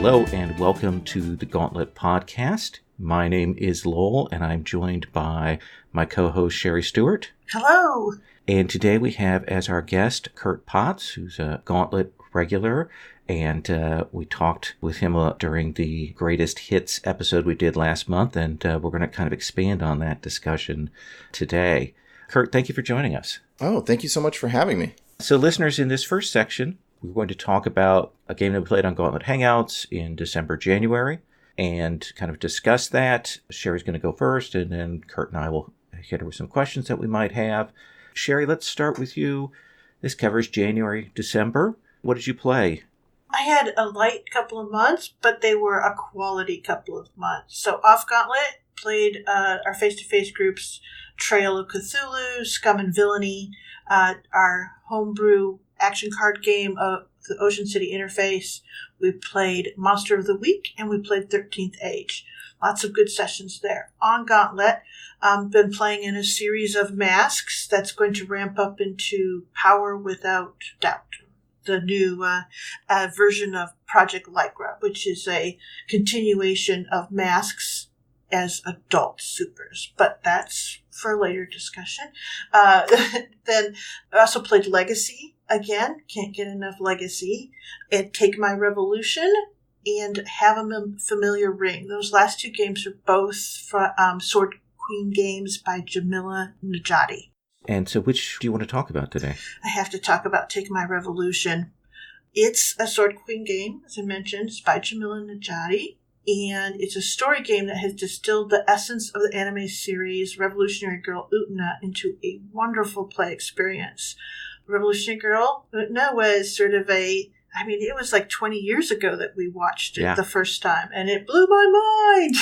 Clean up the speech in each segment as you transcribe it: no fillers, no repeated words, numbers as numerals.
Hello and welcome to the Gauntlet Podcast. My name is Lowell and I'm joined by my co-host Sherry Stewart. Hello. And today we have as our guest Kurt Potts, who's a Gauntlet regular. And we talked with him during the Greatest Hits episode we did last month. And we're going to kind of expand on that discussion today. Kurt, thank you for joining us. Oh, thank you so much for having me. So listeners, in this first section, we're going to talk about a game that we played on Gauntlet Hangouts in December, January, and kind of discuss that. Sherry's going to go first, and then Kurt and I will hit her with some questions that we might have. Sherry, let's start with you. This covers January, December. What did you play? I had a light couple of months, but they were a quality couple of months. So off Gauntlet, played our face-to-face groups, Trail of Cthulhu, Scum and Villainy, our homebrew action card game of the Ocean City interface. We played Monster of the Week, and we played 13th Age. Lots of good sessions there. On Gauntlet, been playing in a series of masks that's going to ramp up into Power Without Doubt, the new version of Project Lycra, which is a continuation of masks as adult supers, but that's for later discussion. Then I also played Legacy. Again, can't get enough Legacy. And Take My Revolution and Have a Familiar Ring. Those last two games are both Sword Queen games by Jamila Najati. And so which do you want to talk about today? I have to talk about Take My Revolution. It's a Sword Queen game, as I mentioned. It's by Jamila Najati. And it's a story game that has distilled the essence of the anime series Revolutionary Girl Utena into a wonderful play experience. Revolutionary Girl Utena was sort of it was like 20 years ago that we watched it the first time, and it blew my mind.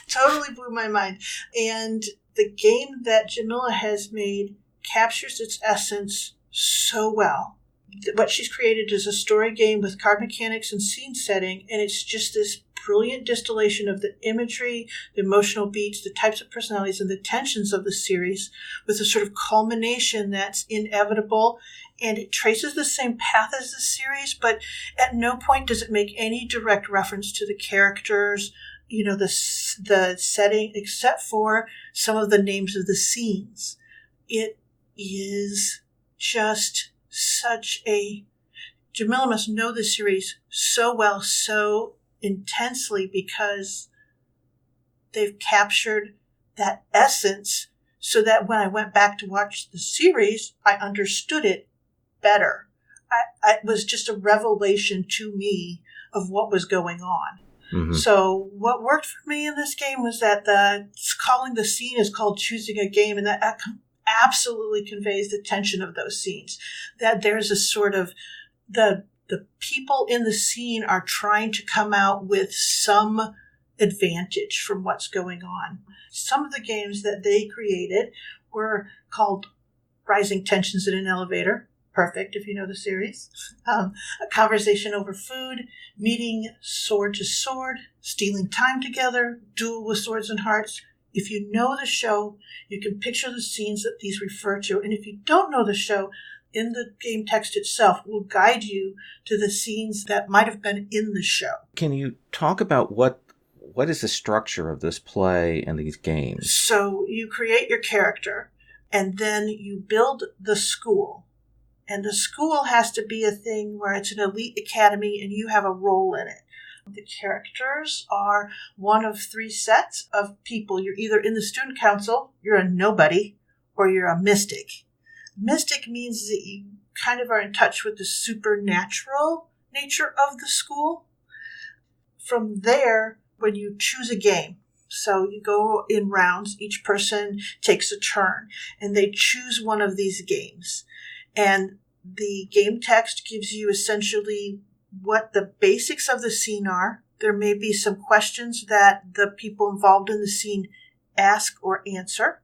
Totally blew my mind. And the game that Jamila has made captures its essence so well. What she's created is a story game with card mechanics and scene setting, and it's just this brilliant distillation of the imagery, the emotional beats, the types of personalities, and the tensions of the series with a sort of culmination that's inevitable, and it traces the same path as the series, but at no point does it make any direct reference to the characters, the setting, except for some of the names of the scenes. It is just Jamila must know the series so well, so intensely, because they've captured that essence so that when I went back to watch the series, I understood it better. It was just a revelation to me of what was going on. Mm-hmm. So what worked for me in this game was that calling the scene is called choosing a game, and that absolutely conveys the tension of those scenes. That there's a sort of the people in the scene are trying to come out with some advantage from what's going on. Some of the games that they created were called Rising Tensions in an Elevator. Perfect if you know the series. A Conversation Over Food, Meeting Sword to Sword, Stealing Time Together, Duel with Swords and Hearts. If you know the show, you can picture the scenes that these refer to. And if you don't know the show, in the game text itself will guide you to the scenes that might have been in the show. Can you talk about what is the structure of this play and these games? So you create your character, and then you build the school. And the school has to be a thing where it's an elite academy and you have a role in it. The characters are one of three sets of people. You're either in the student council, you're a nobody, or you're a mystic. Mystic means that you kind of are in touch with the supernatural nature of the school. From there, when you choose a game, so you go in rounds, each person takes a turn, and they choose one of these games. And the game text gives you essentially what the basics of the scene are. There may be some questions that the people involved in the scene ask or answer.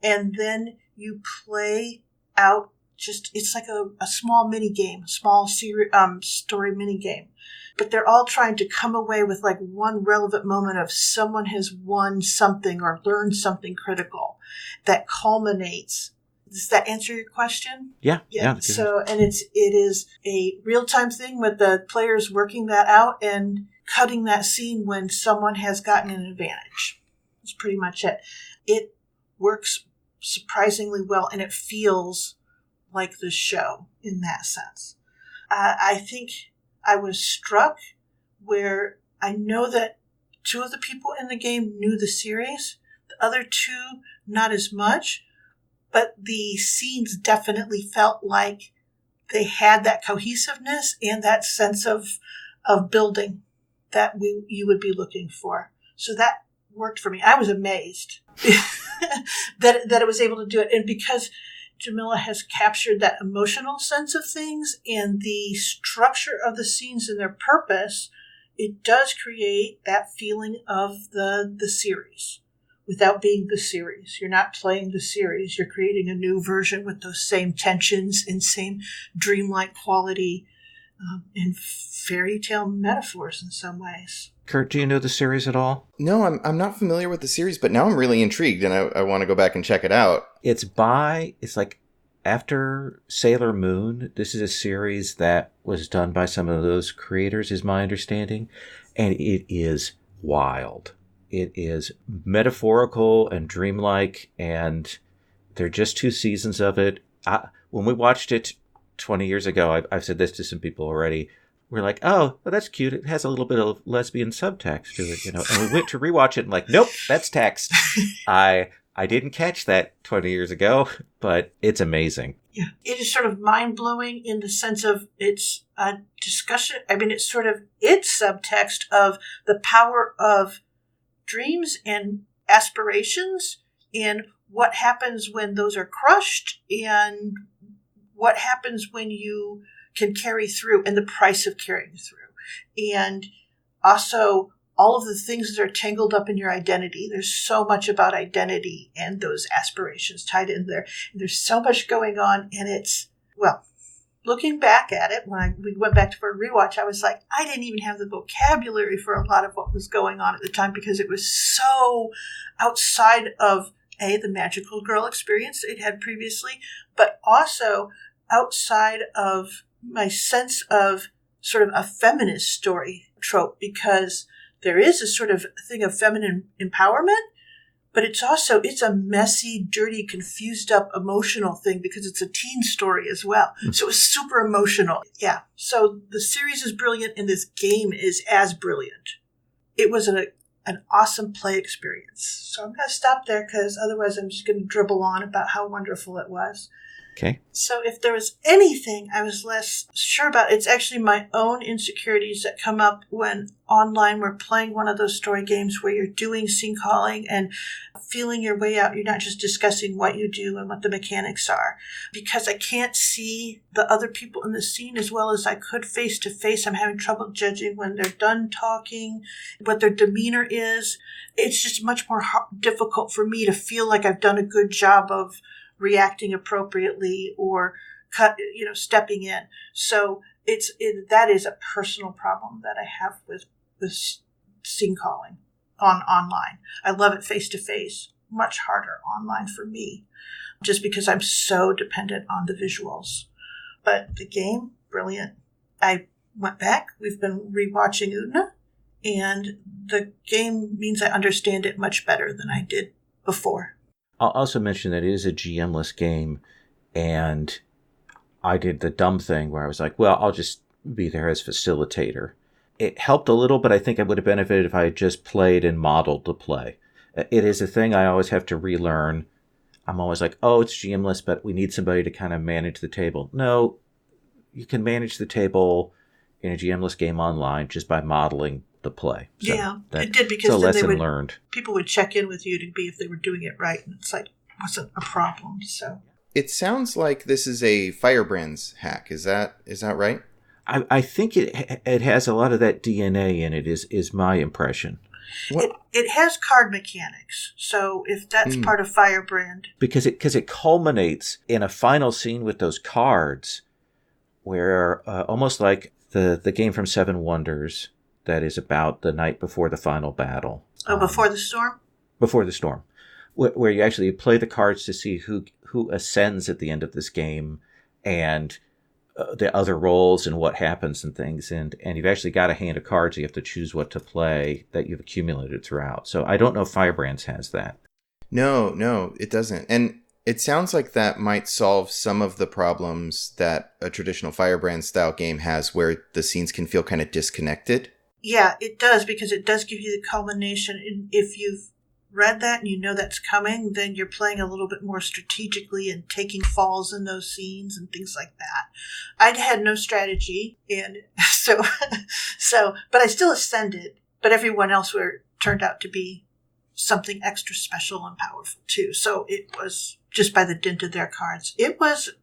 And then you play out it's like a small mini game, small story mini game. But they're all trying to come away with like one relevant moment of someone has won something or learned something critical that culminates Does that answer your question? Yeah. So, and it is a real-time thing with the players working that out and cutting that scene when someone has gotten an advantage. That's pretty much it. It works surprisingly well, and it feels like the show in that sense. I think I was struck where I know that 2 of the people in the game knew the series, the other 2 not as much, but the scenes definitely felt like they had that cohesiveness and that sense of building that you would be looking for. So that worked for me. I was amazed that it was able to do it. And because Jamila has captured that emotional sense of things and the structure of the scenes and their purpose, it does create that feeling of the series without being the series. You're not playing the series. You're creating a new version with those same tensions and same dreamlike quality and fairy tale metaphors in some ways. Kurt, do you know the series at all? No, I'm not familiar with the series, but now I'm really intrigued, and I want to go back and check it out. It's like after Sailor Moon. This is a series that was done by some of those creators, is my understanding, and it is wild. It is metaphorical and dreamlike, and there are just 2 seasons of it. When we watched it 20 years ago, I've said this to some people already, we're like, oh, well, that's cute. It has a little bit of lesbian subtext to it, And we went to rewatch it and like, nope, that's text. I didn't catch that 20 years ago, but it's amazing. Yeah, it is sort of mind-blowing in the sense of it's a discussion. I mean, it's sort of its subtext of the power of dreams and aspirations and what happens when those are crushed and what happens when you can carry through and the price of carrying through. And also all of the things that are tangled up in your identity. There's so much about identity and those aspirations tied in there. And there's so much going on, and it's, well, looking back at it, when we went back for a rewatch, I was like, I didn't even have the vocabulary for a lot of what was going on at the time because it was so outside of, the magical girl experience it had previously, but also outside of my sense of sort of a feminist story trope, because there is a sort of thing of feminine empowerment, but it's a messy, dirty, confused up, emotional thing because it's a teen story as well. So it was super emotional. Yeah. So the series is brilliant and this game is as brilliant. It was an awesome play experience. So I'm going to stop there because otherwise I'm just going to dribble on about how wonderful it was. Okay. So if there was anything I was less sure about, it's actually my own insecurities that come up when online we're playing one of those story games where you're doing scene calling and feeling your way out. You're not just discussing what you do and what the mechanics are. Because I can't see the other people in the scene as well as I could face to face. I'm having trouble judging when they're done talking, what their demeanor is. It's just much more difficult for me to feel like I've done a good job of reacting appropriately or stepping in. So that is a personal problem that I have with scene calling online. I love it face to face, much harder online for me, just because I'm so dependent on the visuals. But the game, brilliant. I went back. We've been rewatching Utna, and the game means I understand it much better than I did before. I'll also mention that it is a GM-less game, and I did the dumb thing where I was like, well, I'll just be there as facilitator. It helped a little, but I think I would have benefited if I had just played and modeled the play. It is a thing I always have to relearn. I'm always like, oh, it's GM-less, but we need somebody to kind of manage the table. No, you can manage the table in a GM-less game online just by modeling the play. So it did, because it's a lesson then learned. People would check in with you to be if they were doing it right, and it's like wasn't a problem. So it sounds like this is a Firebrands hack. Is that right? I think it has a lot of that DNA in it. Is my impression. It has card mechanics, so if that's part of Firebrand, because it culminates in a final scene with those cards, where almost like the game from Seven Wonders. That is about the night before the final battle. Before the storm? Before the storm. where you actually play the cards to see who ascends at the end of this game, and the other roles and what happens and things. And you've actually got a hand of cards. You have to choose what to play that you've accumulated throughout. So I don't know if Firebrands has that. No, it doesn't. And it sounds like that might solve some of the problems that a traditional Firebrand style game has, where the scenes can feel kind of disconnected. Yeah, it does, because it does give you the culmination. And if you've read that and you know that's coming, then you're playing a little bit more strategically and taking falls in those scenes and things like that. I'd had no strategy, and but I still ascended. But everyone else turned out to be something extra special and powerful too. So it was just by the dint of their cards. It was,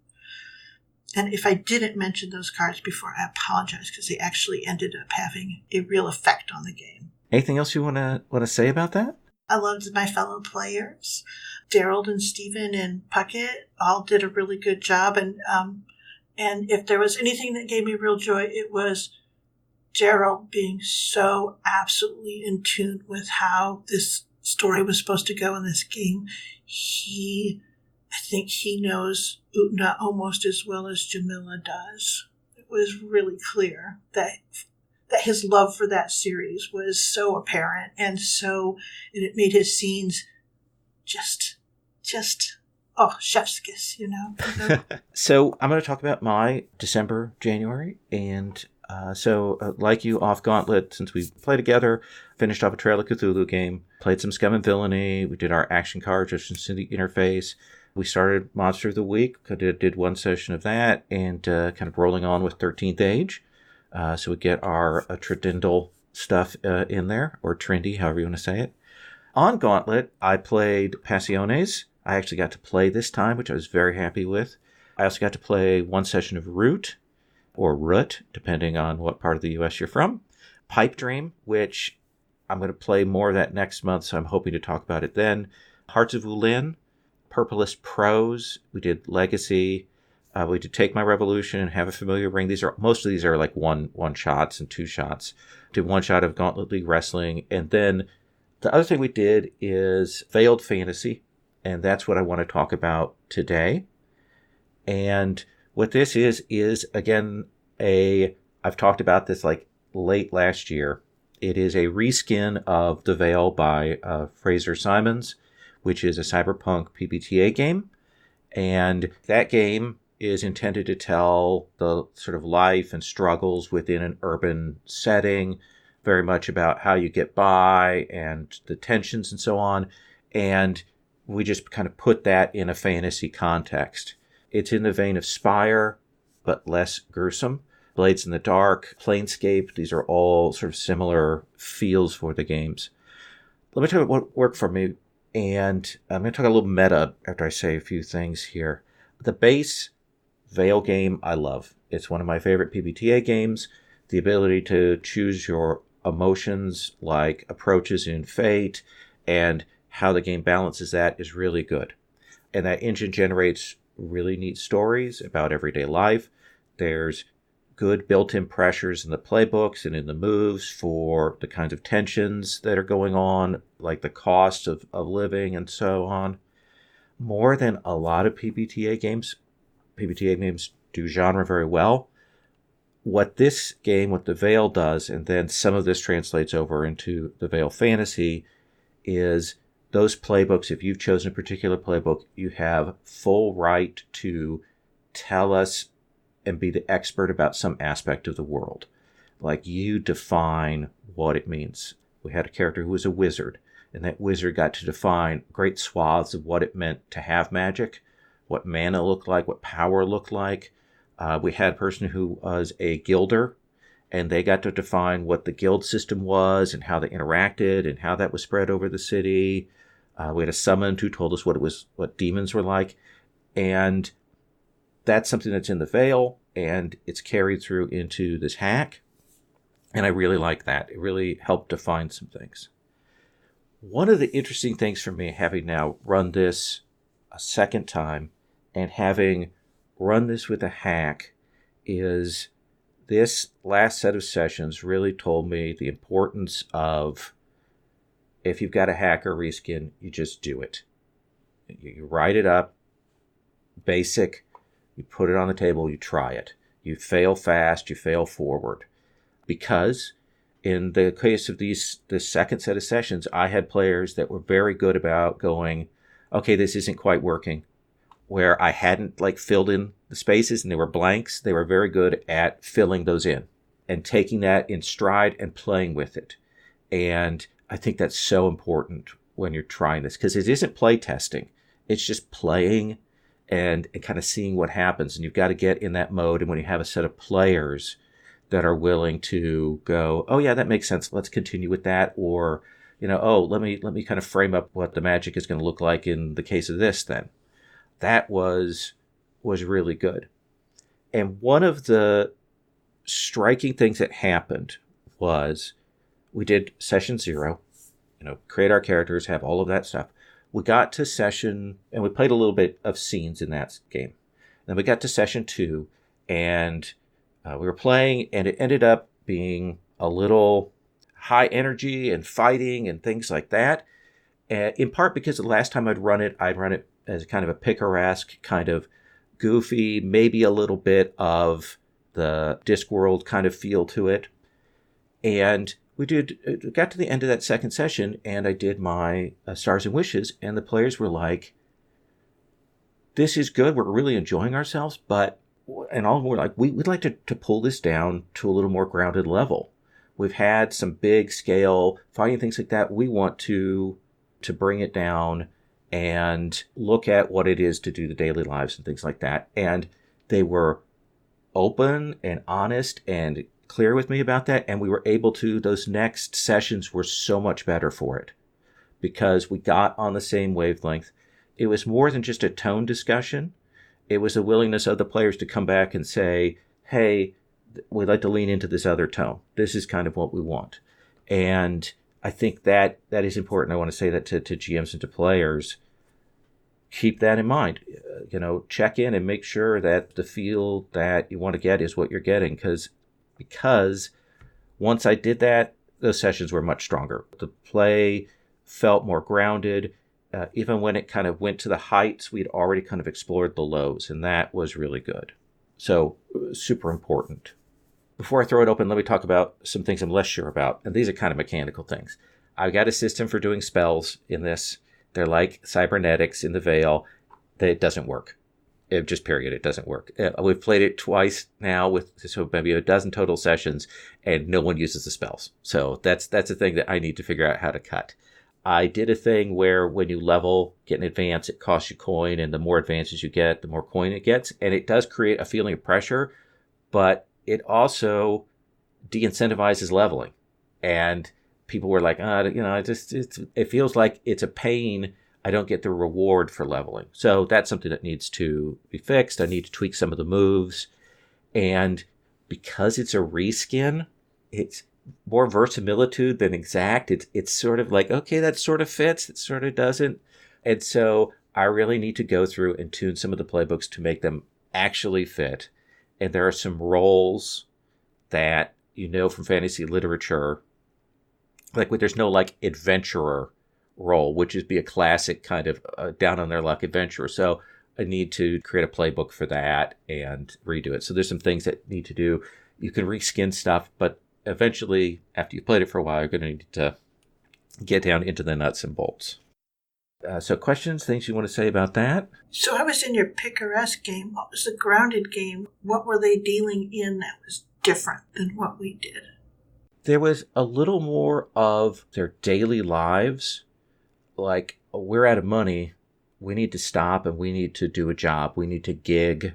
and if I didn't mention those cards before, I apologize, because they actually ended up having a real effect on the game. Anything else you want to say about that? I loved my fellow players. Daryl and Stephen and Puckett all did a really good job. And if there was anything that gave me real joy, it was Daryl being so absolutely in tune with how this story was supposed to go in this game. I think he knows Utna almost as well as Jamila does. It was really clear that his love for that series was so apparent, and it made his scenes just chef's kiss, So I'm going to talk about my December, January, and like you, off Gauntlet, since we played together, finished off a Trail of Cthulhu game, played some Scum and Villainy, we did our action cards, just in the interface. We started Monster of the Week, did one session of that, and kind of rolling on with 13th Age. So we get our Tridindle stuff in there, or Trindy, however you want to say it. On Gauntlet, I played Passiones. I actually got to play this time, which I was very happy with. I also got to play one session of Root, or Root, depending on what part of the U.S. you're from. Pipe Dream, which I'm going to play more of that next month, so I'm hoping to talk about it then. Hearts of Ulin, Purplist Prose. We did Legacy. We did Take My Revolution and Have a Familiar Ring. Most of these are like one shots and two shots. Did one shot of Gauntlet League Wrestling, and then the other thing we did is Veiled Fantasy, and that's what I want to talk about today. And what this is again I've talked about this like late last year. It is a reskin of The Veil by Fraser Simons, which is a cyberpunk PBTA game. And that game is intended to tell the sort of life and struggles within an urban setting, very much about how you get by and the tensions and so on. And we just kind of put that in a fantasy context. It's in the vein of Spire, but less gruesome. Blades in the Dark, Planescape, these are all sort of similar feels for the games. Let me tell you what worked for me. And I'm going to talk a little meta after I say a few things here. The base Veil game I love. It's one of my favorite PBTA games. The ability to choose your emotions, like approaches in Fate, and how the game balances that is really good. And that engine generates really neat stories about everyday life. There's good built-in pressures in the playbooks and in the moves for the kinds of tensions that are going on, like the cost of living and so on. More than a lot of PBTA games do genre very well. What this game, what the Veil does, and then some of this translates over into the Veil Fantasy, is those playbooks, if you've chosen a particular playbook, you have full right to tell us and be the expert about some aspect of the world. Like, you define what it means. We had a character who was a wizard, and that wizard got to define great swaths of what it meant to have magic, what mana looked like, what power looked like. We had a person who was a guilder, and they got to define what the guild system was and how they interacted and how that was spread over the city. We had a summoned who told us what demons were like. And that's something that's in the Veil, and it's carried through into this hack. And I really like that. It really helped define some things. One of the interesting things for me, having now run this a second time and having run this with a hack, is this last set of sessions really told me the importance of, if you've got a hack or reskin, you just do it. You write it up, basic, you put it on the table, you try it. You fail fast, you fail forward. Because in the case of the second set of sessions, I had players that were very good about going, okay, this isn't quite working. Where I hadn't filled in the spaces and they were blanks, they were very good at filling those in and taking that in stride and playing with it. And I think that's so important when you're trying this, because it isn't play testing. It's just playing and kind of seeing what happens. And you've got to get in that mode. And when you have a set of players that are willing to go, oh yeah, that makes sense, let's continue with that. Or, oh, let me kind of frame up what the magic is going to look like in the case of this then. That was really good. And one of the striking things that happened was we did session 0, create our characters, have all of that stuff. We got to session, and we played a little bit of scenes in that game. Then we got to session 2, and we were playing, and it ended up being a little high energy and fighting and things like that. In part because the last time I'd run it as kind of a picaresque, kind of goofy, maybe a little bit of the Discworld kind of feel to it. And we got to the end of that second session, and I did my Stars and Wishes, and the players were like, this is good, we're really enjoying ourselves, and all of them were like, we'd like to pull this down to a little more grounded level. We've had some big scale fighting, things like that. We want to bring it down and look at what it is to do the daily lives and things like that. And they were open and honest and clear with me about that. And we were able to, those next sessions were so much better for it because we got on the same wavelength. It was more than just a tone discussion. It was a willingness of the players to come back and say, hey, we'd like to lean into this other tone. This is kind of what we want. And I think that is important. I want to say that to GMs and to players. Keep that in mind. Check in and make sure that the feel that you want to get is what you're getting. Because once I did that, those sessions were much stronger. The play felt more grounded. Even when it kind of went to the heights, we'd already kind of explored the lows, and that was really good. So super important. Before I throw it open, let me talk about some things I'm less sure about. And these are kind of mechanical things. I've got a system for doing spells in this. They're like cybernetics in the Veil. It doesn't work. It doesn't work. We've played it twice now so maybe a dozen total sessions, and no one uses the spells. So that's a thing that I need to figure out how to cut. I did a thing where when you level, get an advance, it costs you coin, and the more advances you get, the more coin it gets. And it does create a feeling of pressure, but it also de-incentivizes leveling. And people were like, it feels like it's a pain. I don't get the reward for leveling. So that's something that needs to be fixed. I need to tweak some of the moves. And because it's a reskin, it's more verisimilitude than exact. It's sort of like, okay, that sort of fits. It sort of doesn't. And so I really need to go through and tune some of the playbooks to make them actually fit. And there are some roles that from fantasy literature, there's no adventurer role, which is be a classic kind of down on their luck adventurer. So I need to create a playbook for that and redo it. So there's some things that need to do. You can reskin stuff, but eventually, after you've played it for a while, you're going to need to get down into the nuts and bolts. So questions, things you want to say about that? So I was in your picaresque game. What was the grounded game? What were they dealing in that was different than what we did? There was a little more of their daily lives. Like, we're out of money. We need to stop and we need to do a job. We need to gig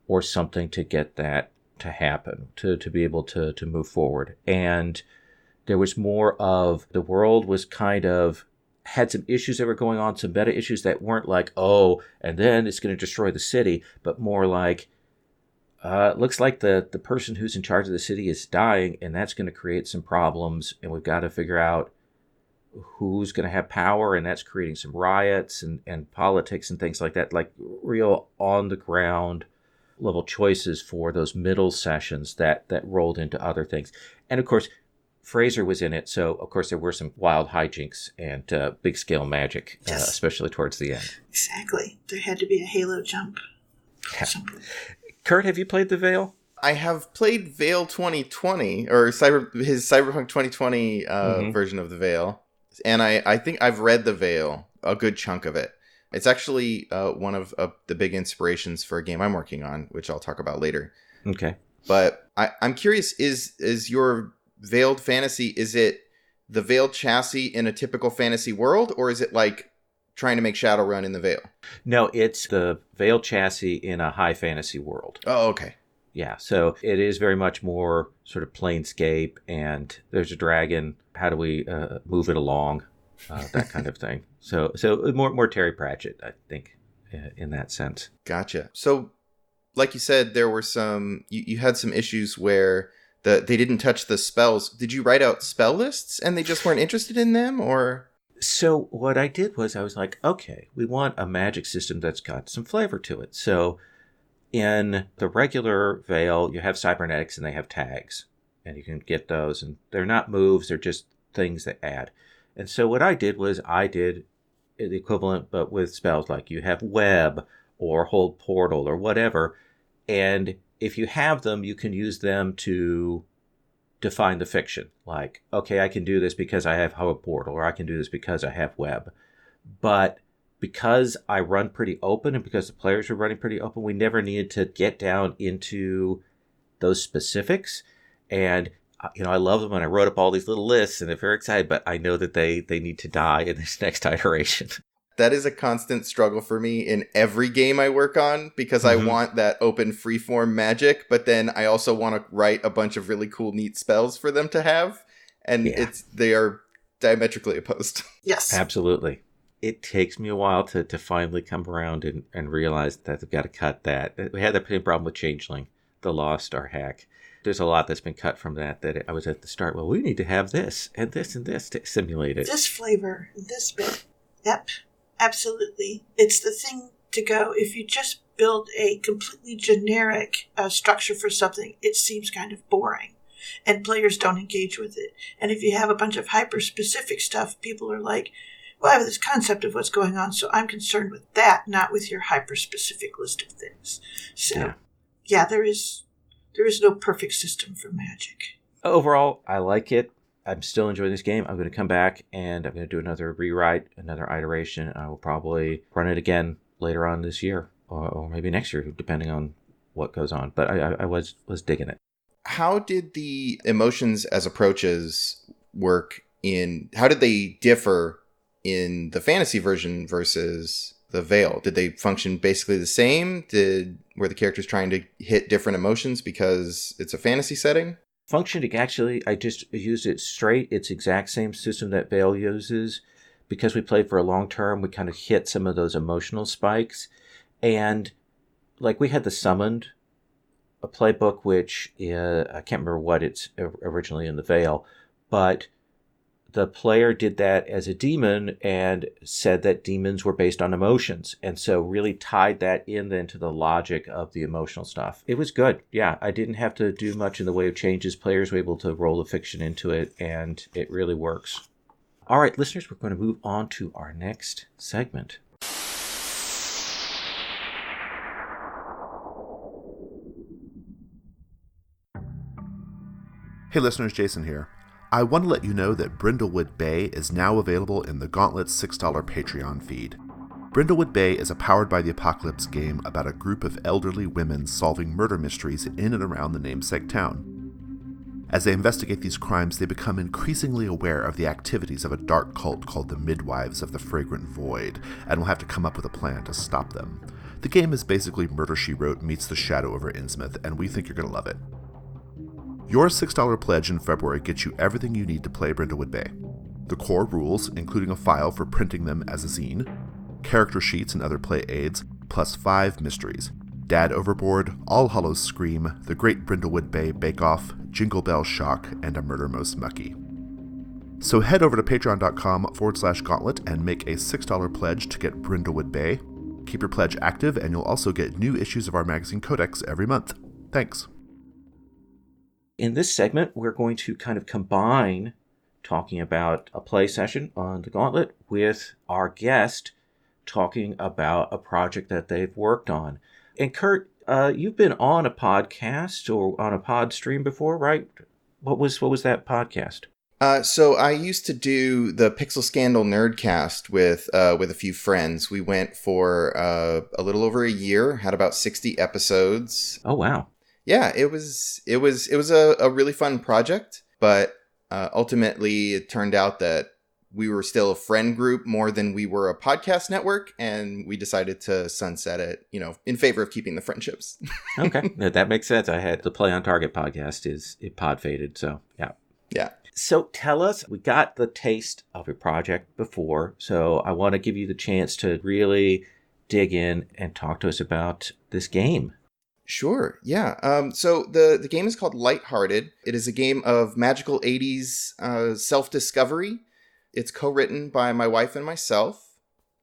or something to get that to happen, to be able to move forward. And there was more of the world was kind of had some issues that were going on, some meta issues that weren't like, oh, and then it's going to destroy the city, but more like, it looks like the person who's in charge of the city is dying, and that's going to create some problems, and we've got to figure out who's going to have power, and that's creating some riots and politics and things like that, like real on-the-ground level choices for those middle sessions that rolled into other things. And of course, Fraser was in it, so of course there were some wild hijinks and big scale magic, Yes. especially towards the end. Exactly. There had to be a halo jump. Yeah. Something. Kurt, have you played The Veil? I have played Veil 2020, or his Cyberpunk 2020 version of The Veil, and I think I've read The Veil, a good chunk of it. It's actually one of the big inspirations for a game I'm working on, which I'll talk about later. Okay. But I'm curious, is your Veiled fantasy, is it the Veiled chassis in a typical fantasy world, or is it like trying to make Shadowrun in the Veil? No, it's the Veiled chassis in a high fantasy world. Oh, okay. Yeah, so it is very much more sort of planescape, and there's a dragon. How do we move it along? That kind of thing. So more Terry Pratchett, I think, in that sense. Gotcha. So, like you said, there were you had some issues where they didn't touch the spells. Did you write out spell lists and they just weren't interested in them, or? So what I did was I was like, okay, we want a magic system that's got some flavor to it. So in the regular Veil, you have cybernetics and they have tags, and you can get those, and they're not moves, they're just things that add. And so what I did was I did the equivalent, but with spells like you have web or hold portal or whatever. And if you have them, you can use them to define the fiction. Like, okay, I can do this because I have hold portal, or I can do this because I have web. But because I run pretty open, and because the players were running pretty open, we never needed to get down into those specifics. And I love them, and I wrote up all these little lists, and they're very excited, but I know that they need to die in this next iteration. That is a constant struggle for me in every game I work on, because I want that open freeform magic, but then I also want to write a bunch of really cool, neat spells for them to have, and they are diametrically opposed. Yes. Absolutely. It takes me a while to finally come around and realize that I've got to cut that. We had that same problem with Changeling, the Lost, our hack. There's a lot that's been cut from that I was at the start. Well, we need to have this and this and this to simulate it. This flavor, this bit. Yep, absolutely. It's the thing to go. If you just build a completely generic structure for something, it seems kind of boring, and players don't engage with it. And if you have a bunch of hyper-specific stuff, people are like, well, I have this concept of what's going on, so I'm concerned with that, not with your hyper-specific list of things. So, yeah, there is no perfect system for magic. Overall, I like it. I'm still enjoying this game. I'm going to come back and I'm going to do another rewrite, another iteration. I will probably run it again later on this year, or maybe next year, depending on what goes on. But I was digging it. How did the emotions as approaches work how did they differ in the fantasy version versus the Veil? Did they function basically the same? Were the characters trying to hit different emotions because it's a fantasy setting? Functioning, actually, I just used it straight. It's exact same system that Veil uses. Because we played for a long term, we kind of hit some of those emotional spikes. And like we had the Summoned, a playbook, which I can't remember what it's originally in the Veil, but the player did that as a demon and said that demons were based on emotions. And so really tied that in then to the logic of the emotional stuff. It was good. Yeah, I didn't have to do much in the way of changes. Players were able to roll the fiction into it, and it really works. All right, listeners, we're going to move on to our next segment. Hey listeners, Jason here. I want to let you know that Brindlewood Bay is now available in the Gauntlet's $6 Patreon feed. Brindlewood Bay is a Powered by the Apocalypse game about a group of elderly women solving murder mysteries in and around the namesake town. As they investigate these crimes, they become increasingly aware of the activities of a dark cult called the Midwives of the Fragrant Void, and will have to come up with a plan to stop them. The game is basically Murder, She Wrote meets The Shadow over Innsmouth, and we think you're going to love it. Your $6 pledge in February gets you everything you need to play Brindlewood Bay. The core rules, including a file for printing them as a zine, character sheets and other play aids, plus 5 mysteries: Dad Overboard, All Hallows Scream, The Great Brindlewood Bay Bake Off, Jingle Bell Shock, and A Murder Most Mucky. So head over to patreon.com/gauntlet and make a $6 pledge to get Brindlewood Bay. Keep your pledge active, and you'll also get new issues of our magazine Codex every month. Thanks. In this segment, we're going to kind of combine talking about a play session on the Gauntlet with our guest talking about a project that they've worked on. And Kurt, you've been on a podcast or on a pod stream before, right? What was that podcast? So I used to do the Pixel Scandal Nerdcast with a few friends. We went for a little over a year, had about 60 episodes. Oh, wow. Yeah, it was a really fun project, but ultimately it turned out that we were still a friend group more than we were a podcast network, and we decided to sunset it, in favor of keeping the friendships. Okay, that makes sense. I had the Play on Target podcast, it pod faded, so yeah. Yeah. So tell us, we got the taste of a project before, so I want to give you the chance to really dig in and talk to us about this game. Sure, yeah. So the game is called Lighthearted. It is a game of magical 80s self-discovery. It's co-written by my wife and myself.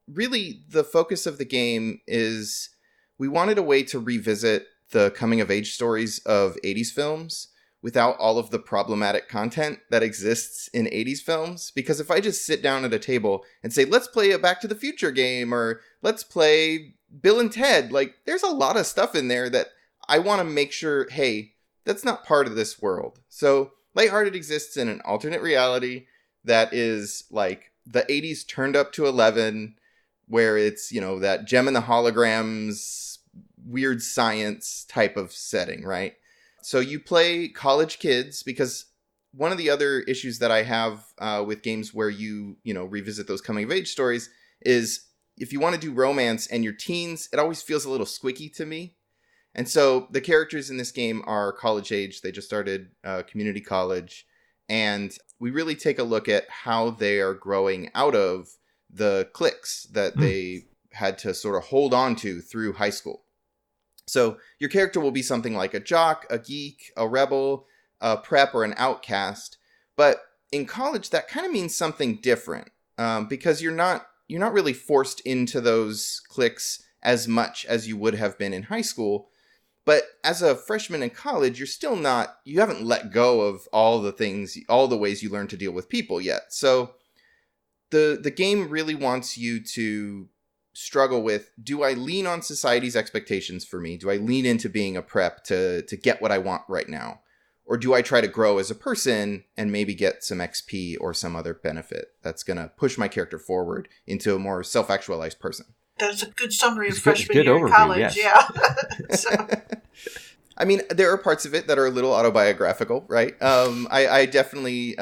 Really, the focus of the game is we wanted a way to revisit the coming-of-age stories of 80s films without all of the problematic content that exists in 80s films. Because if I just sit down at a table and say, let's play a Back to the Future game, or let's play Bill and Ted, there's a lot of stuff in there that I want to make sure, hey, that's not part of this world. So Lighthearted exists in an alternate reality that is like the 80s turned up to 11, where it's, that Gem and the Holograms, weird science type of setting, right? So you play college kids, because one of the other issues that I have with games where you revisit those coming of age stories is if you want to do romance and you're teens, it always feels a little squicky to me. And so the characters in this game are college age. They just started community college. And we really take a look at how they are growing out of the cliques that they had to sort of hold on to through high school. So your character will be something like a jock, a geek, a rebel, a prep, or an outcast. But in college, that kind of means something different because you're not really forced into those cliques as much as you would have been in high school. But as a freshman in college, you haven't let go of all the ways you learn to deal with people yet. So the game really wants you to struggle with, do I lean on society's expectations for me? Do I lean into being a prep to get what I want right now? Or do I try to grow as a person and maybe get some XP or some other benefit that's going to push my character forward into a more self-actualized person? That's a good summary of It's freshman good year overview, in college. yes. Yeah. So. I mean, there are parts of it that are a little autobiographical, right? I definitely,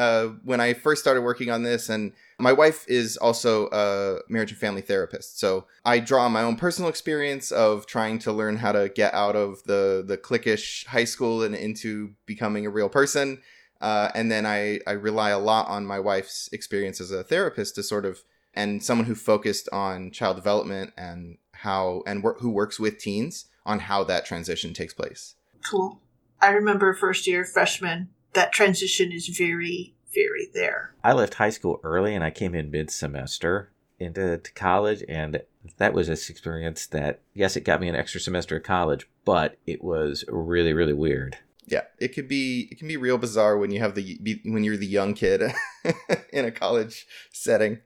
when I first started working on this, and my wife is also a marriage and family therapist, so I draw on my own personal experience of trying to learn how to get out of the cliquish high school and into becoming a real person. And then I rely a lot on my wife's experience as a therapist to sort of, and someone who focused on child development and who works with teens on how that transition takes place. Cool. I remember first year freshman, that transition is very, very there. I left high school early and I came in mid-semester into college, and that was an experience that, yes, it got me an extra semester of college, but it was really, really weird. Yeah, it can be real bizarre when when you're the young kid in a college setting.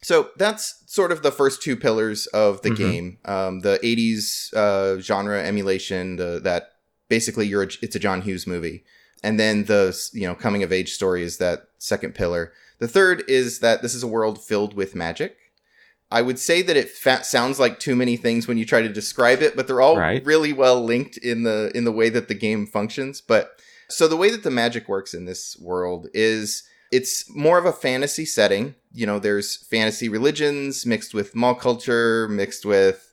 So that's sort of the first two pillars of the game. The 80s genre emulation, that basically it's a John Hughes movie. And then the coming of age story is that second pillar. The third is that this is a world filled with magic. I would say that it sounds like too many things when you try to describe it, but they're all really well linked in the way that the game functions. But so the way that the magic works in this world is it's more of a fantasy setting. There's fantasy religions mixed with mall culture, mixed with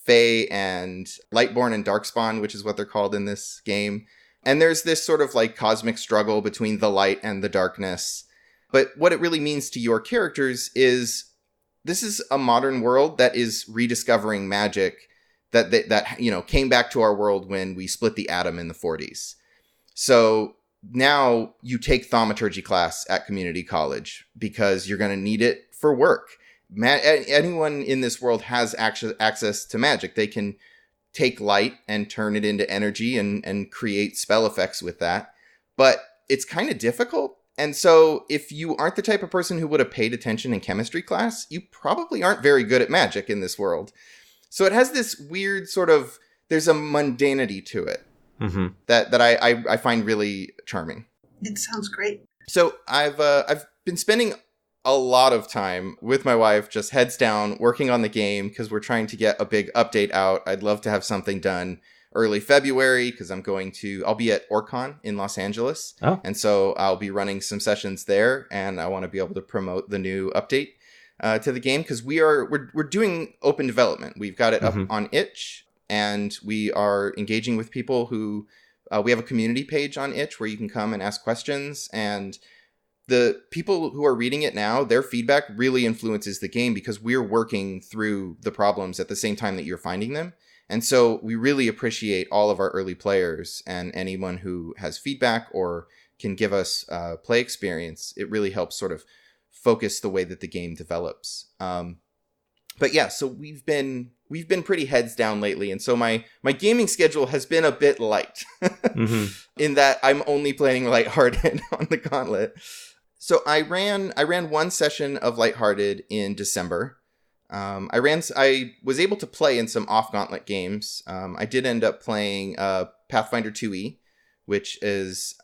Fae and Lightborn and Darkspawn, which is what they're called in this game. And there's this sort of like cosmic struggle between the light and the darkness. But what it really means to your characters is this is a modern world that is rediscovering magic that came back to our world when we split the atom in the 40s. So now you take thaumaturgy class at community college because you're going to need it for work. Anyone in this world has access to magic. They can take light and turn it into energy and create spell effects with that. but it's kind of difficult. And so if you aren't the type of person who would have paid attention in chemistry class, you probably aren't very good at magic in this world. So it has this weird sort of, there's a mundanity to it that I find really charming. It sounds great. So I've been spending a lot of time with my wife, just heads down, working on the game because we're trying to get a big update out. I'd love to have something done early February because I'll be at OrCon in Los Angeles. Oh. And so I'll be running some sessions there, and I want to be able to promote the new update to the game because we're doing open development. We've got it up on itch, and we are engaging with people who we have a community page on itch where you can come and ask questions, and the people who are reading it now, their feedback really influences the game because we're working through the problems at the same time that you're finding them. And so we really appreciate all of our early players and anyone who has feedback or can give us play experience. It really helps sort of focus the way that the game develops. But yeah, so we've been pretty heads down lately. And so my gaming schedule has been a bit light in that I'm only playing Lighthearted on the Gauntlet. So I ran one session of Lighthearted in December. I was able to play in some off-Gauntlet games. I did end up playing Pathfinder 2e, which is,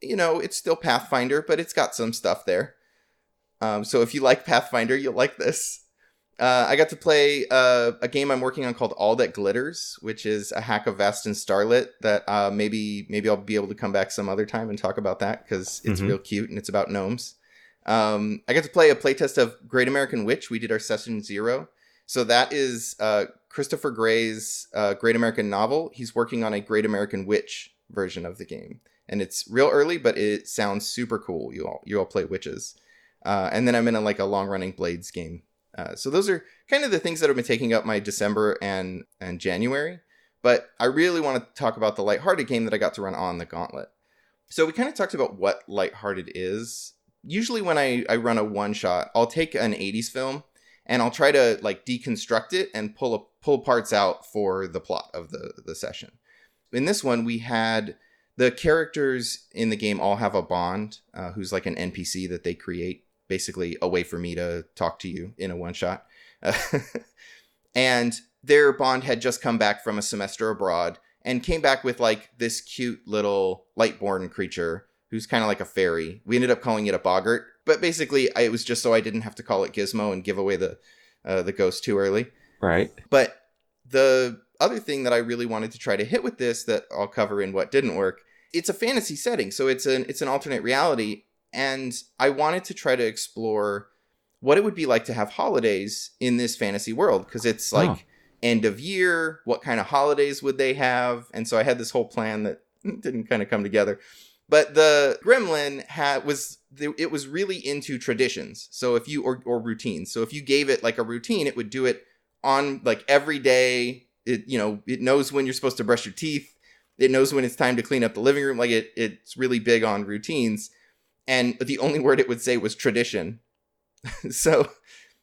it's still Pathfinder, but it's got some stuff there. So if you like Pathfinder, you'll like this. I got to play a game I'm working on called All That Glitters, which is a hack of Vast and Starlit that maybe I'll be able to come back some other time and talk about that because it's real cute and it's about gnomes. I got to play a playtest of Great American Witch. We did our session 0. So that is Christopher Gray's Great American novel. He's working on a Great American Witch version of the game. And it's real early, but it sounds super cool. You all play witches. And then I'm in a long-running Blades game. So those are kind of the things that have been taking up my December and January. But I really want to talk about the Lighthearted game that I got to run on the Gauntlet. So we kind of talked about what Lighthearted is. Usually when I run a one-shot, I'll take an 80s film and I'll try to deconstruct it and pull parts out for the plot of the session. In this one, we had the characters in the game all have a bond who's like an NPC that they create. Basically a way for me to talk to you in a one-shot. And their bond had just come back from a semester abroad and came back with this cute little lightborn creature who's kind of like a fairy. We ended up calling it a boggart, but basically it was just so I didn't have to call it Gizmo and give away the ghost too early. Right. But the other thing that I really wanted to try to hit with this that I'll cover in what didn't work, it's a fantasy setting. So it's an alternate reality. And I wanted to try to explore what it would be like to have holidays in this fantasy world. Because it's end of year, what kind of holidays would they have? And so I had this whole plan that didn't kind of come together. But the gremlin it was really into traditions. So if you, or routines. So if you gave it a routine, it would do it on every day. It knows when you're supposed to brush your teeth. It knows when it's time to clean up the living room. It's really big on routines. And the only word it would say was tradition. So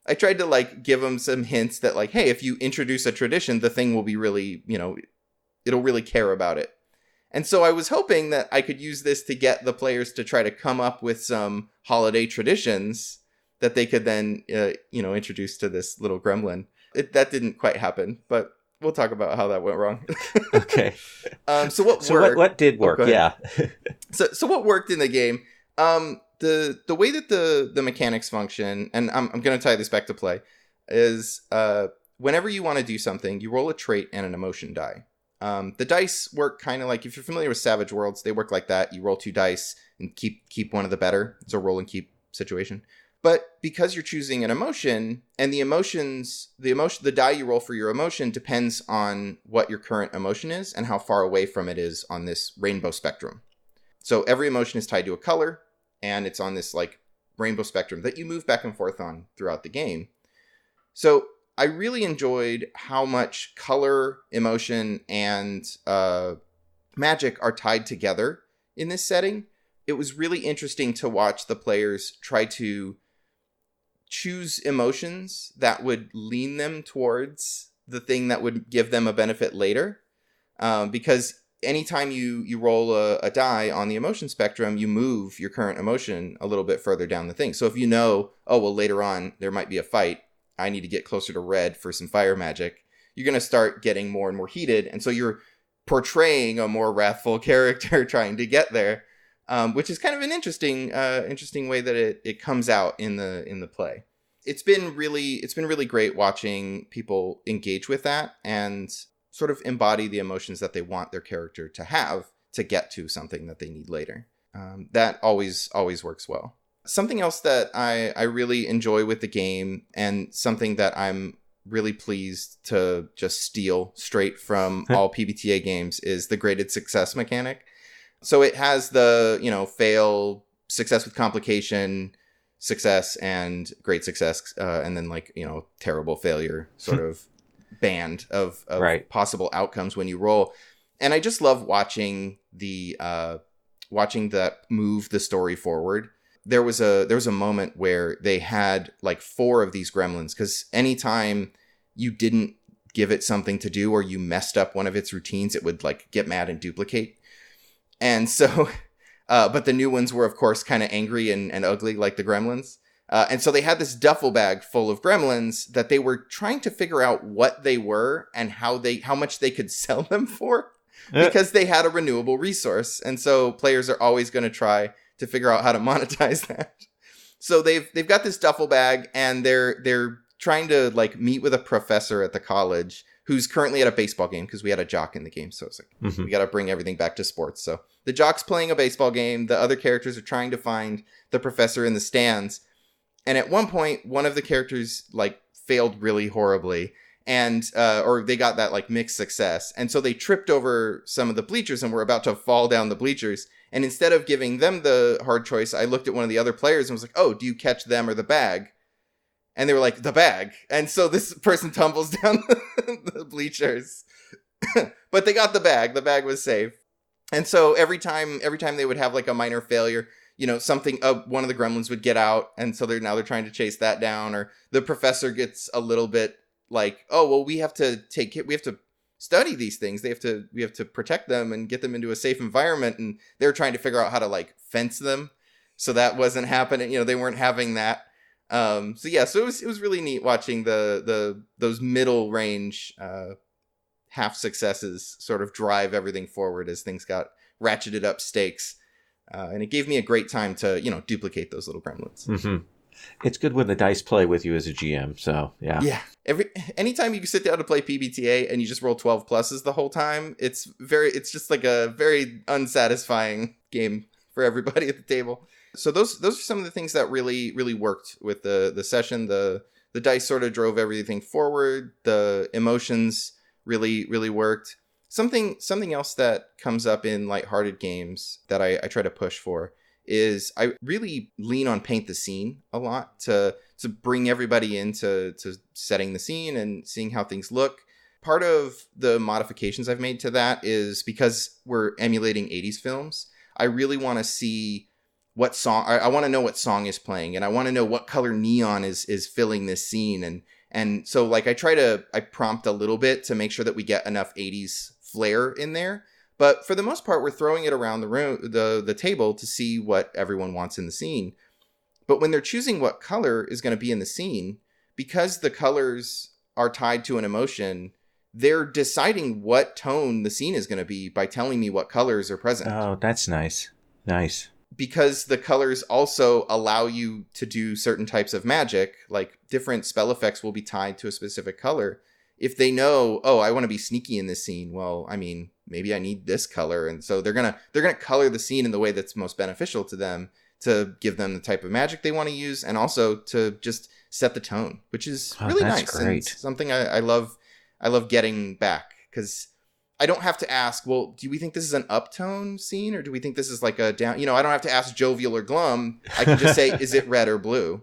I tried to give them some hints that hey, if you introduce a tradition, the thing will be really, it'll really care about it. And so I was hoping that I could use this to get the players to try to come up with some holiday traditions that they could then, introduce to this little gremlin. That didn't quite happen, but we'll talk about how that went wrong. Okay. So what worked? What did work? Yeah. So what worked in the game? The way that the mechanics function, and I'm going to tie this back to play, is whenever you want to do something, you roll a trait and an emotion die. The dice work kind of if you're familiar with Savage Worlds, they work like that. You roll 2 dice and keep one of the better. It's a roll and keep situation. But because you're choosing an emotion, and the die you roll for your emotion depends on what your current emotion is and how far away from it is on this rainbow spectrum. So every emotion is tied to a color, and it's on this rainbow spectrum that you move back and forth on throughout the game. So I really enjoyed how much color, emotion, and magic are tied together in this setting. It was really interesting to watch the players try to choose emotions that would lean them towards the thing that would give them a benefit later. Because anytime you roll a die on the emotion spectrum, you move your current emotion a little bit further down the thing. So if you know, oh, well, later on there might be a fight, I need to get closer to red for some fire magic, you're going to start getting more and more heated. And so you're portraying a more wrathful character trying to get there, which is kind of an interesting way that it comes out in the play. It's been really great watching people engage with that and sort of embody the emotions that they want their character to have to get to something that they need later. That always works well. Something else that I really enjoy with the game, and something that I'm really pleased to just steal straight from all PBTA games, is the graded success mechanic. So it has the, fail, success with complication, success, and great success, and then terrible failure sort of band of right. possible outcomes when you roll. And I just love watching watching that move the story forward. There was a moment where they had 4 of these gremlins, because anytime you didn't give it something to do or you messed up one of its routines, it would get mad and duplicate. And so, but the new ones were, of course, kind of angry and ugly like the gremlins. And so they had this duffel bag full of gremlins that they were trying to figure out what they were and how much they could sell them for, because they had a renewable resource. And so players are always going to try to figure out how to monetize that. So they've got this duffel bag, and they're trying to meet with a professor at the college who's currently at a baseball game, because we had a jock in the game. So it's we got to bring everything back to sports. So the jock's playing a baseball game. The other characters are trying to find the professor in the stands. And at one point, one of the characters failed really horribly, and or they got that mixed success. And so they tripped over some of the bleachers and were about to fall down the bleachers. And instead of giving them the hard choice, I looked at one of the other players and was like, oh, do you catch them or the bag? And they were like, the bag. And so this person tumbles down the bleachers. But they got the bag. The bag was safe. And so every time they would have a minor failure, something, one of the gremlins would get out. And so they're trying to chase that down. Or the professor gets a little bit oh, well, we have to study these things. We have to protect them and get them into a safe environment. And they're trying to figure out how to fence them. So that wasn't happening. They weren't having that. So it was really neat watching those middle range half successes sort of drive everything forward as things got ratcheted up stakes. And it gave me a great time to, duplicate those little gremlins. Mm-hmm. It's good when the dice play with you as a GM. So yeah. Yeah. Anytime you sit down to play PBTA and you just roll 12 pluses the whole time, it's just a very unsatisfying game for everybody at the table. So those are some of the things that really, really worked with the session. The dice sort of drove everything forward. The emotions really, really worked. Something else that comes up in lighthearted games that I try to push for is I really lean on paint the scene a lot to bring everybody into setting the scene and seeing how things look. Part of the modifications I've made to that is because we're emulating 80s films, I really want to see what song, I want to know what song is playing, and I want to know what color neon is filling this scene. And so I prompt a little bit to make sure that we get enough 80s flair in there. But for the most part, we're throwing it around the room, the table, to see what everyone wants in the scene. But when they're choosing what color is going to be in the scene, because the colors are tied to an emotion, they're deciding what tone the scene is going to be by telling me what colors are present. Oh, that's nice. Nice. Because the colors also allow you to do certain types of magic, different spell effects will be tied to a specific color. If they know, oh, I want to be sneaky in this scene, well, I mean, maybe I need this color. And so they're going to color the scene in the way that's most beneficial to them, to give them the type of magic they want to use, and also to just set the tone, which is really nice. Great. And something I love getting back, because I don't have to ask, well, do we think this is an uptone scene, or do we think this is a down, I don't have to ask jovial or glum. I can just say, is it red or blue?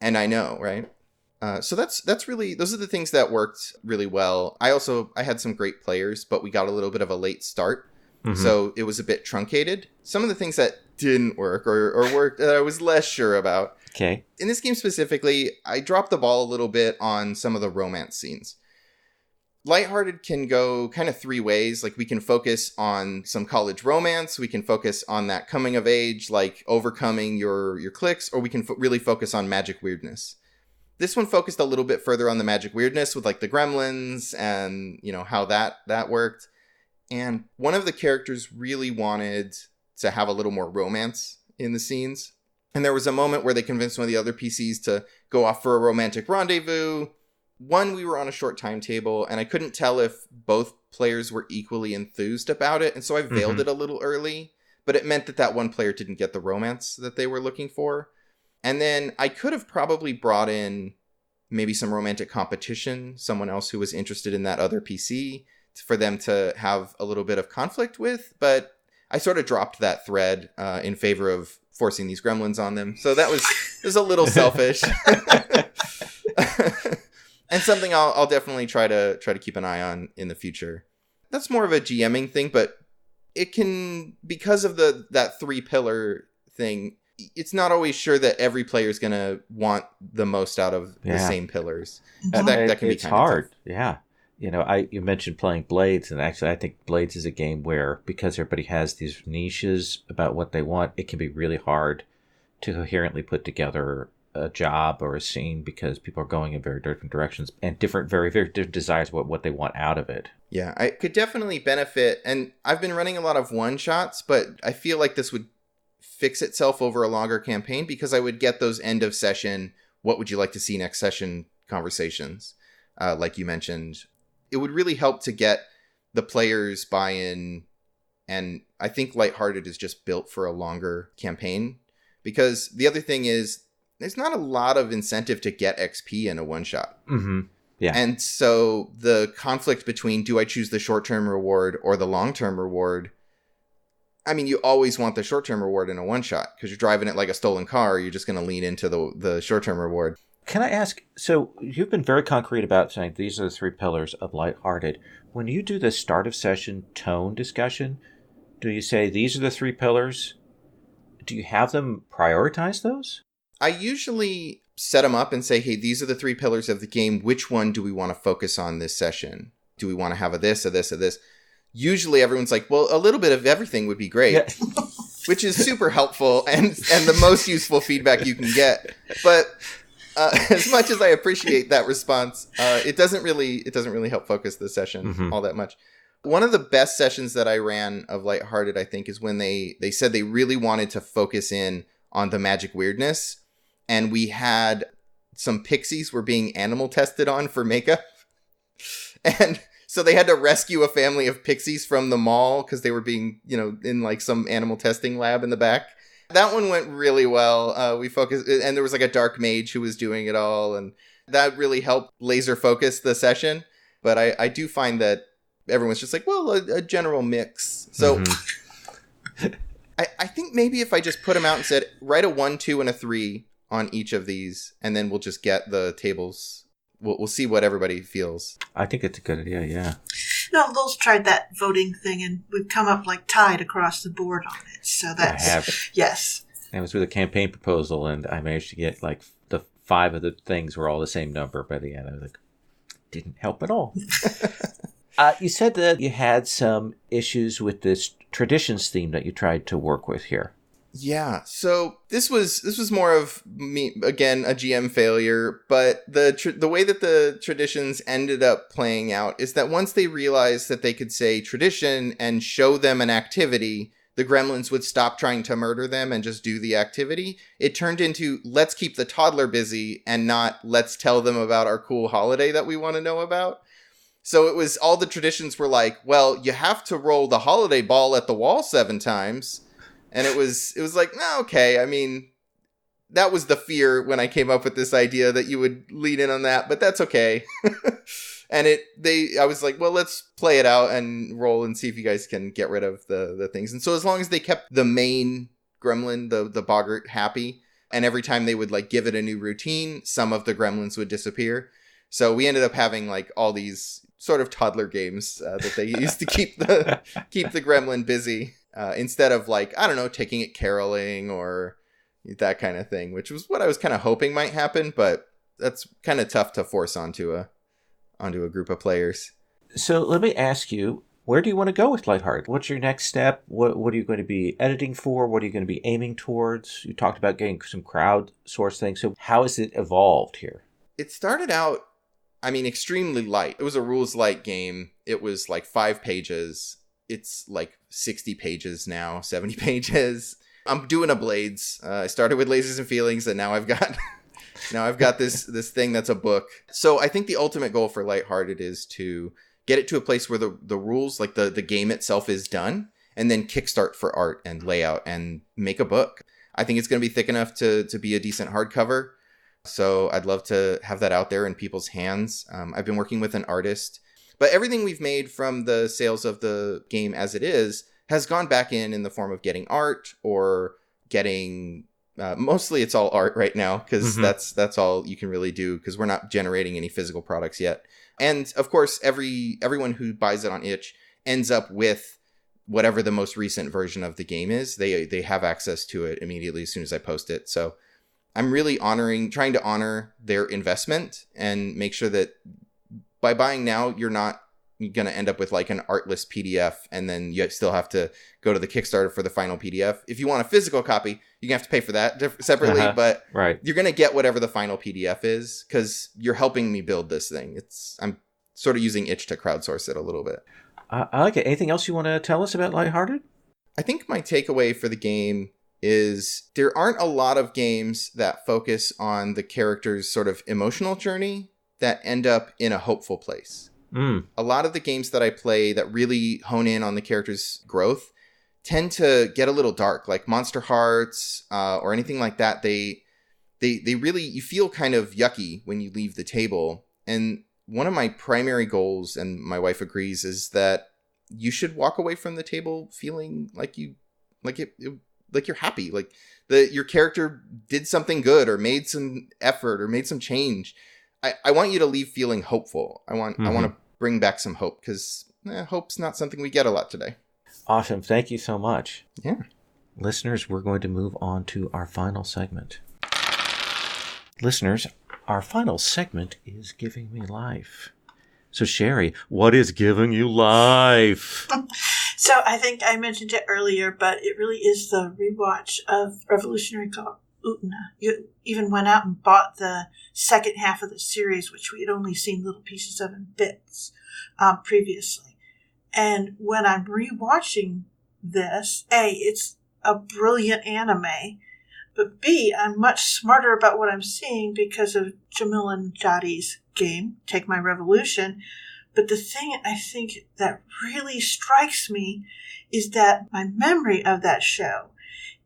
And I know, right? So that's really, those are the things that worked really well. I had some great players, but we got a little bit of a late start. Mm-hmm. So it was a bit truncated. Some of the things that didn't work or worked, I was less sure about. Okay. In this game specifically, I dropped the ball a little bit on some of the romance scenes. Lighthearted can go kind of three ways. Like we can focus on some college romance. We can focus on that coming of age, like overcoming your cliques, or we can really focus on magic weirdness. This one focused a little bit further on the magic weirdness with like the gremlins and, you know, how that worked. And one of the characters really wanted to have a little more romance in the scenes. And there was a moment where they convinced one of the other PCs to go off for a romantic rendezvous. One, we were on a short timetable, and I couldn't tell if both players were equally enthused about it, and so I veiled it a little early, but it meant that one player didn't get the romance that they were looking for. And then I could have probably brought in maybe some romantic competition, someone else who was interested in that other PC, for them to have a little bit of conflict with, but I sort of dropped that thread in favor of forcing these gremlins on them. So that was a little selfish. And something I'll definitely try to keep an eye on in the future. That's more of a GMing thing, but it can, because of that 3-pillar thing, it's not always sure that every player is going to want the most out of the same pillars. That can be kind of hard. Tough. Yeah. You know, you mentioned playing Blades, and actually I think Blades is a game where, because everybody has these niches about what they want, it can be really hard to coherently put together a job or a scene because people are going in very different directions and very, very different desires what they want out of it. Yeah, I could definitely benefit. And I've been running a lot of one-shots, but I feel like this would fix itself over a longer campaign because I would get those end of session, what would you like to see next session conversations, like you mentioned. It would really help to get the players buy-in. And I think Lighthearted is just built for a longer campaign, because the other thing is, there's not a lot of incentive to get XP in a one-shot. Mm-hmm. Yeah. And so the conflict between, do I choose the short-term reward or the long-term reward? I mean, you always want the short-term reward in a one-shot because you're driving it like a stolen car. You're just going to lean into the short-term reward. Can I ask, so you've been very concrete about saying these are the 3 pillars of Lighthearted. When you do the start of session tone discussion, do you say these are the 3 pillars? Do you have them prioritize those? I usually set them up and say, hey, these are the 3 pillars of the game. Which one do we want to focus on this session? Do we want to have a this, a this, a this? Usually everyone's like, well, a little bit of everything would be great, yeah. Which is super helpful and the most useful feedback you can get. But as much as I appreciate that response, it doesn't really help focus the session all that much. One of the best sessions that I ran of Lighthearted, I think, is when they said they really wanted to focus in on the magic weirdness. And we had some pixies were being animal tested on for makeup. And so they had to rescue a family of pixies from the mall because they were being, in like some animal testing lab in the back. That one went really well. We focused, and there was like a dark mage who was doing it all. And that really helped laser focus the session. But I do find that everyone's just like, well, a general mix. So I think maybe if I just put them out and said, write a 1, 2, and a 3 on each of these, and then we'll just get the tables. We'll see what everybody feels. I think it's a good idea, yeah. No, Lowell's tried that voting thing, and we've come up like tied across the board on it. So that's... I have. Yes. I was with a campaign proposal, and I managed to get like the 5 of the things were all the same number by the end. I was like, didn't help at all. You said that you had some issues with this traditions theme that you tried to work with here. Yeah, so this was more of me, again, a GM failure, but the way that the traditions ended up playing out is that once they realized that they could say tradition and show them an activity, the gremlins would stop trying to murder them and just do the activity. It turned into, let's keep the toddler busy and not let's tell them about our cool holiday that we want to know about. So it was, all the traditions were like, well, you have to roll the holiday ball at the wall 7 times. And it was like, no, okay. I mean, that was the fear when I came up with this idea that you would lead in on that, but that's okay. And I was like, well, let's play it out and roll and see if you guys can get rid of the things. And so as long as they kept the main gremlin, the boggart, happy, and every time they would like give it a new routine, some of the gremlins would disappear. So we ended up having like all these sort of toddler games that they used to keep the gremlin busy. Instead of like, I don't know, taking it caroling or that kind of thing, which was what I was kind of hoping might happen, but that's kind of tough to force onto a group of players. So let me ask you, where do you want to go with Lighthearted? What's your next step? What are you going to be editing for? What are you going to be aiming towards? You talked about getting some crowdsource things. So how has it evolved here? It started out, extremely light. It was a rules light game. It was like 5 pages. It's like 60 pages now, 70 pages. I'm doing a Blades. I started with Lasers and Feelings, and now I've got this thing that's a book. So I think the ultimate goal for Lighthearted is to get it to a place where the rules, like the game itself, is done, and then kickstart for art and layout and make a book. I think it's going to be thick enough to be a decent hardcover. So I'd love to have that out there in people's hands. I've been working with an artist, but everything we've made from the sales of the game as it is has gone back in the form of getting art or getting... mostly it's all art right now, because that's all you can really do, because we're not generating any physical products yet. And of course, everyone who buys it on itch ends up with whatever the most recent version of the game is. They have access to it immediately as soon as I post it. So I'm really trying to honor their investment and make sure that by buying now, you're not going to end up with like an artless PDF, and then you still have to go to the Kickstarter for the final PDF. If you want a physical copy, you're going to have to pay for that separately, but right. You're going to get whatever the final PDF is, because you're helping me build this thing. I'm sort of using itch to crowdsource it a little bit. I like it. Anything else you want to tell us about Lighthearted? I think my takeaway for the game is there aren't a lot of games that focus on the character's sort of emotional journey that end up in a hopeful place. A lot of the games that I play that really hone in on the character's growth tend to get a little dark, like Monster Hearts or anything like that. They really, you feel kind of yucky when you leave the table. And one of my primary goals, and my wife agrees, is that you should walk away from the table feeling like you're happy, like your character did something good or made some effort or made some change. I want you to leave feeling hopeful. I want to bring back some hope, because hope's not something we get a lot today. Awesome. Thank you so much. Yeah. Listeners, we're going to move on to our final segment. Listeners, our final segment is Giving Me Life. So, Sherry, what is giving you life? So I think I mentioned it earlier, but it really is the rewatch of Revolutionary Call Utna. You even went out and bought the second half of the series, which we had only seen little pieces of in bits previously. And when I'm rewatching this, A, it's a brilliant anime, but B, I'm much smarter about what I'm seeing because of Jamil and Jadi's game, Take My Revolution. But the thing I think that really strikes me is that my memory of that show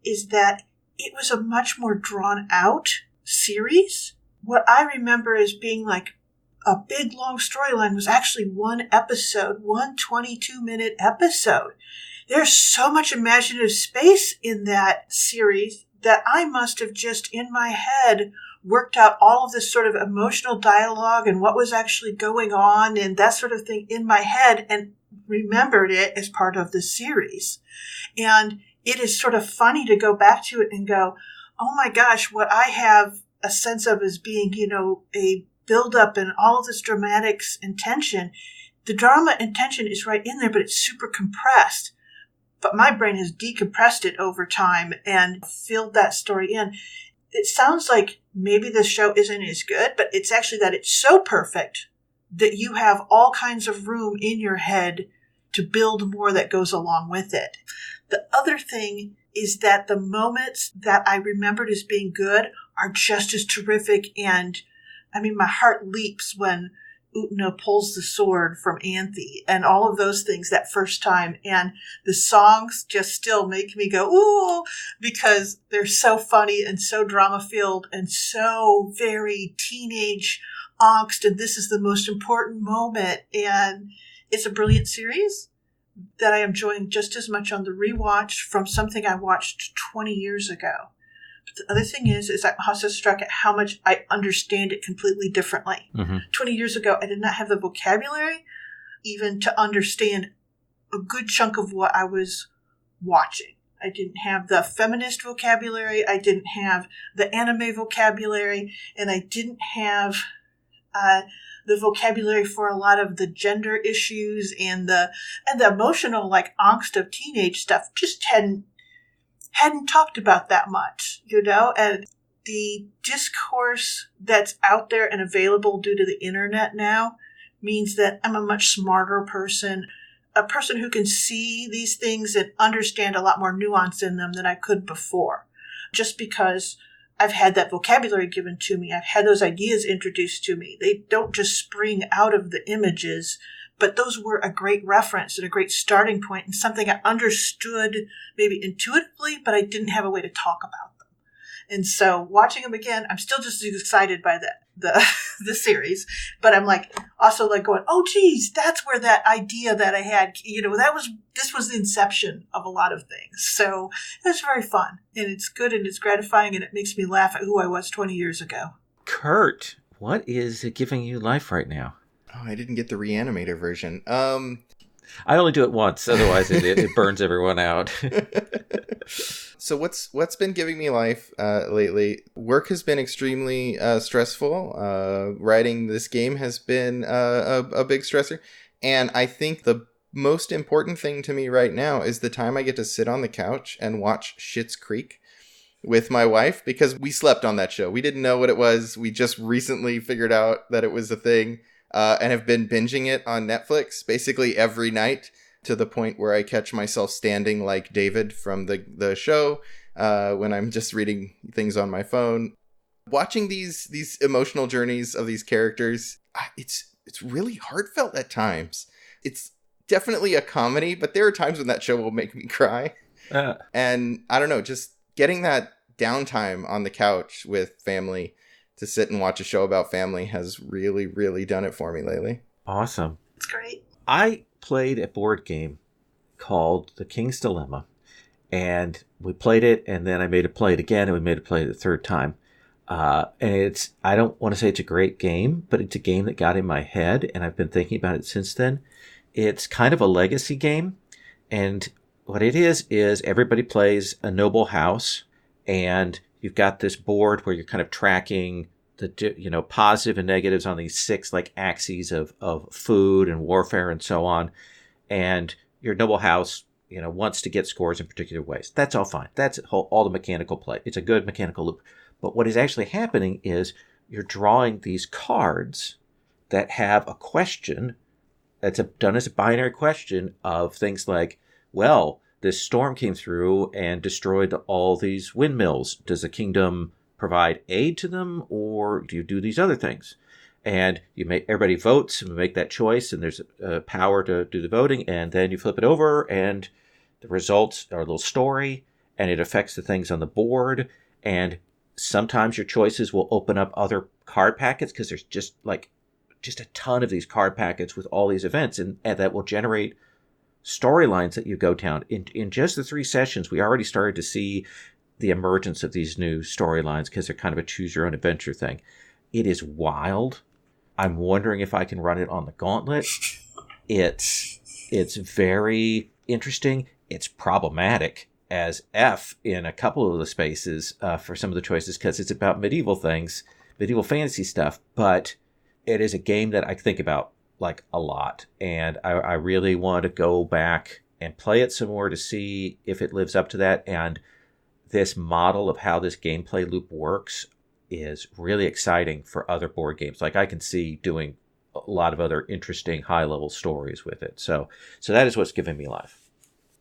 is that it was a much more drawn out series. What I remember as being like a big long storyline was actually one episode, one 22-minute episode. There's so much imaginative space in that series that I must have just in my head worked out all of this sort of emotional dialogue and what was actually going on and that sort of thing in my head and remembered it as part of the series. And it is sort of funny to go back to it and go, oh my gosh, what I have a sense of as being, a buildup and all of this dramatics and tension. The drama and tension is right in there, but it's super compressed. But my brain has decompressed it over time and filled that story in. It sounds like maybe the show isn't as good, but it's actually that it's so perfect that you have all kinds of room in your head to build more that goes along with it. The other thing is that the moments that I remembered as being good are just as terrific. And my heart leaps when Utna pulls the sword from Anthe and all of those things that first time. And the songs just still make me go, ooh, because they're so funny and so drama-filled and so very teenage angst. And this is the most important moment. And it's a brilliant series that I am enjoying just as much on the rewatch from something I watched 20 years ago. But the other thing is I'm also struck at how much I understand it completely differently. 20 years ago, I did not have the vocabulary even to understand a good chunk of what I was watching. I didn't have the feminist vocabulary. I didn't have the anime vocabulary. And I didn't have the vocabulary for a lot of the gender issues and the emotional like angst of teenage stuff just hadn't talked about that much, and the discourse that's out there and available due to the internet now means that I'm a much smarter person, a person who can see these things and understand a lot more nuance in them than I could before. Just because I've had that vocabulary given to me, I've had those ideas introduced to me. They don't just spring out of the images, but those were a great reference and a great starting point and something I understood maybe intuitively, but I didn't have a way to talk about. And so watching them again, I'm still just as excited by the series, but I'm like also like going, oh geez, that's where that idea that I had, this was the inception of a lot of things. So it's very fun and it's good and it's gratifying and it makes me laugh at who I was 20 years ago. Kurt, what is giving you life right now? Oh, I didn't get the Reanimator version. I only do it once, otherwise it burns everyone out. So what's been giving me life lately? Work has been extremely stressful. Writing this game has been a big stressor. And I think the most important thing to me right now is the time I get to sit on the couch and watch Schitt's Creek with my wife, because we slept on that show. We didn't know what it was. We just recently figured out that it was a thing and have been binging it on Netflix basically every night, to the point where I catch myself standing like David from the show when I'm just reading things on my phone. Watching these emotional journeys of these characters, it's really heartfelt at times. It's definitely a comedy, but there are times when that show will make me cry. And I don't know, just getting that downtime on the couch with family to sit and watch a show about family has really, really done it for me lately. Awesome. It's great. I played a board game called The King's Dilemma, and we played it, and then I made it play it again, and we made it play it a third time. And I don't want to say it's a great game, but it's a game that got in my head, and I've been thinking about it since then. It's kind of a legacy game, and what it is everybody plays a noble house, and you've got this board where you're kind of tracking the positive and negatives on these 6 like axes of food and warfare and so on. And your noble house, wants to get scores in particular ways. That's all fine. That's all the mechanical play. It's a good mechanical loop. But what is actually happening is you're drawing these cards that have a question that's done as a binary question of things like, well, this storm came through and destroyed all these windmills. Does the kingdom provide aid to them, or do you do these other things? And everybody votes and make that choice, and there's a power to do the voting, and then you flip it over, and the results are a little story, and it affects the things on the board, and sometimes your choices will open up other card packets, because there's just a ton of these card packets with all these events, and that will generate storylines that you go down. In just the 3 sessions, we already started to see the emergence of these new storylines, because they're kind of a choose-your-own-adventure thing. It is wild. I'm wondering if I can run it on the Gauntlet. It's very interesting. It's problematic as F in a couple of the spaces for some of the choices, because it's about medieval things, medieval fantasy stuff. But it is a game that I think about like a lot, and I really want to go back and play it some more to see if it lives up to that. And this model of how this gameplay loop works is really exciting for other board games. Like, I can see doing a lot of other interesting high-level stories with it. So that is what's giving me life.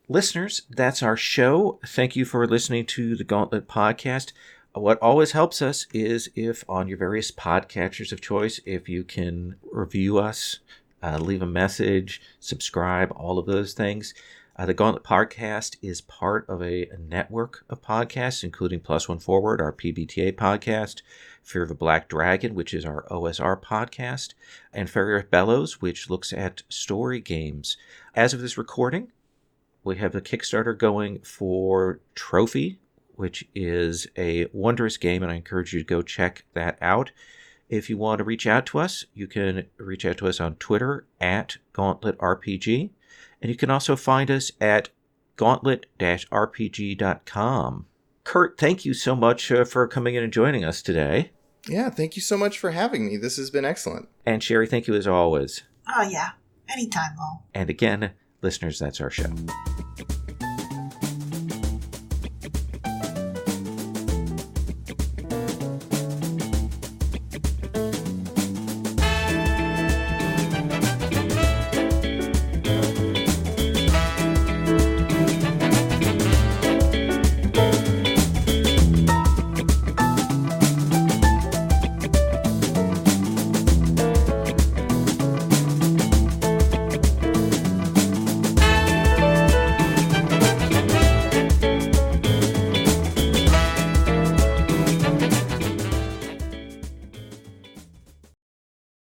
Listeners, that's our show. Thank you for listening to the Gauntlet Podcast. What always helps us is if on your various podcatchers of choice, if you can review us, leave a message, subscribe, all of those things. The Gauntlet Podcast is part of a network of podcasts, including Plus One Forward, our PBTA podcast, Fear of a Black Dragon, which is our OSR podcast, and Ferrier Bellows, which looks at story games. As of this recording, we have a Kickstarter going for Trophy, which is a wondrous game, and I encourage you to go check that out. If you want to reach out to us, you can reach out to us on Twitter at GauntletRPG. And you can also find us at gauntlet-rpg.com. Kurt, thank you so much for coming in and joining us today. Yeah, thank you so much for having me. This has been excellent. And Sherry, thank you as always. Oh, yeah. Anytime, Lowell. And again, listeners, that's our show.